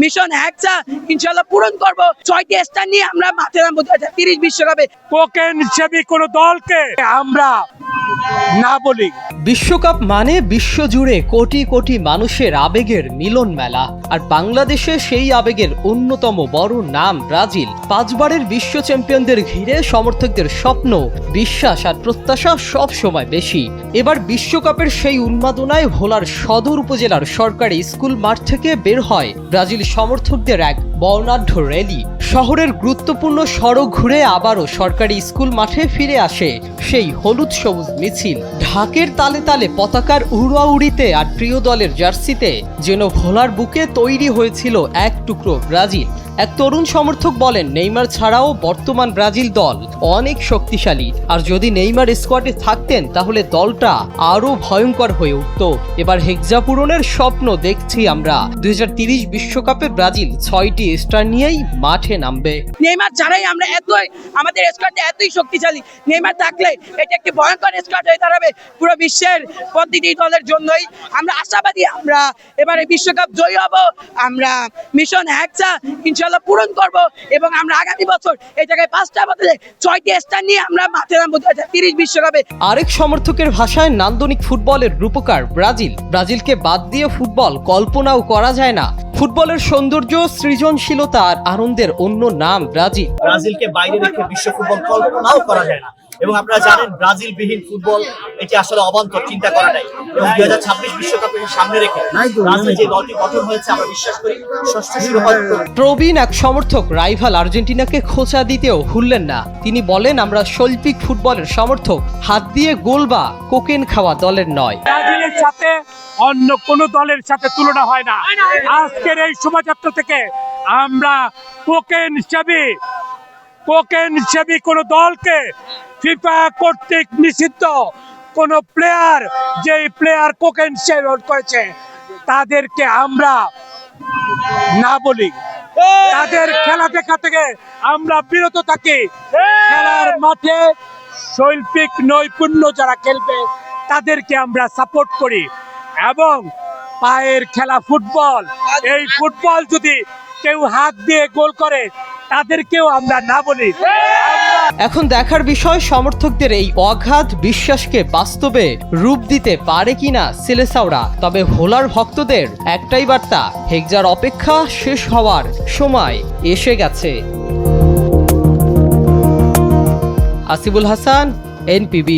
Mission হ্যাকসা ইনশাআল্লাহ পূরণ করব। 6টি স্থান নিয়ে আমরা মাঠে নামবো 2030 বিশ্বকাপে। কোকেন সেবী কোন দলকে আমরা না বলি। বিশ্বকাপ মানে বিশ্বজুড়ে কোটি কোটি মানুষের আবেগের মিলন মেলা, আর বাংলাদেশে সেই আবেগের অন্যতম বড় নাম ব্রাজিল। 5 বারের বিশ্ব চ্যাম্পিয়নদের ঘিরে সমর্থকদের স্বপ্ন, বিশ্বাস আর প্রত্যাশা সব সময় বেশি। এবার বিশ্বকাপের সেই উন্মাদনায় ভোলার সদর উপজেলার সরকারি স্কুল মাঠ থেকে বের হয় ব্রাজিল সমর্থকদের এক বর্ণাঢ্য র্যালি। শহরের গুরুত্বপূর্ণ সড়ক ঘুরে আবারও সরকারি স্কুল মাঠে ফিরে আসে সেই হলুদ সবুজ মিছিল। ঢাকের তালে তালে পতাকার উড়াউড়িতে আর প্রিয় দলের জার্সিতে যেন ভোলার বুকে তৈরি হয়েছিল এক টুকরো ব্রাজিল। এক তরুণ সমর্থক বলেন, নেইমার ছাড়াও বর্তমান ব্রাজিল দল অনেক শক্তিশালী, আর যদি নেইমার স্কোয়াডে থাকতেন তাহলে দলটা আরো ভয়ঙ্কর হয়ে উঠত। এবার হেক্সা পূরণের স্বপ্ন দেখছি আমরা। 2030 বিশ্বকাপে ব্রাজিল 6টি স্টার নিয়েই মাঠে নামবে। নেইমার ছাড়াই আমরা আমাদের স্কোয়াডটা এতই শক্তিশালী। নেইমার থাকলে এটা একটি ভয়ঙ্কর স্কোয়াড হয়ে দাঁড়াবে পুরো বিশ্বের প্রতিটি দলের জন্যই। আমরা আশাবাদী আমরা এবারে বিশ্বকাপ জয়ী হব। আমরা মিশন হ্যাকসা ইনশাআল্লাহ পূরণ করব এবং আমরা আগামী বছর এই জায়গায় 5টা বদলে 6টি স্থান নিয়ে আমরা মাঠে নামবো 2030 বিশ্বকাপে। আরেক সমর্থকের ভাষায় নান্দনিক ফুটবলের রূপকার ব্রাজিল। ব্রাজিলকে বাদ দিয়ে ফুটবল কল্পনাও করা যায় না। ফুটবলের সৌন্দর্য, সৃজনশীলতা আর আনন্দের অন্য নাম ব্রাজিল। ব্রাজিলকে বাইরে রেখে বিশ্ব ফুটবল কল্পনাও করা যায় না, এবং আপনারা জানেন ব্রাজিল বিহীন ফুটবল এটি আসলে অবান্তর, চিন্তা করা নাই। এবং 2026 বিশ্বকাপের সামনে রেখে ব্রাজিল যে দলটি গঠন হয়েছে আমরা বিশ্বাস করি ষষ্ঠ শিরোপা। প্রবীণ এক সমর্থক রাইভাল আর্জেন্টিনাকে খোঁচা দিতেও ভুললেন না। তিনি বলেন, আমরা শৈল্পিক ফুটবলের সমর্থক, হাত দিয়ে গোল বা কোকেন খাওয়া দলের নয়। ব্রাজিলের সাথে অন্য কোন দলের সাথে তুলনা হয় না। আজকের এই শোভাযাত্রা থেকে আমরা কোকেন সেবী কোন দলকে ফিফা কর্তৃক নিষিদ্ধ কোন প্লেয়ার, যেই প্লেয়ার কোকেন সেবন করেছে তাদেরকে আমরা না বলি। তাদের খেলা দেখা থেকে আমরা বিরত থাকি। খেলার মাঠে শৈল্পিক নৈপুণ্য যারা খেলবে তাদেরকে আমরা সাপোর্ট করি, এবং পায়ের খেলা ফুটবল, এই ফুটবল যদি কেউ হাত দিয়ে গোল করে তাদেরকেও আমরা না বলি। এখন দেখার বিষয় সমর্থকদের এই অগাধ বিশ্বাসকে বাস্তবে রূপ দিতে পারে কিনা সিলেসাওরা। তবে ভোলার ভক্তদের একটাই বার্তা, হেক্সার অপেক্ষা শেষ হওয়ার সময় এসে গেছে। আসিফুল হাসান, NPB।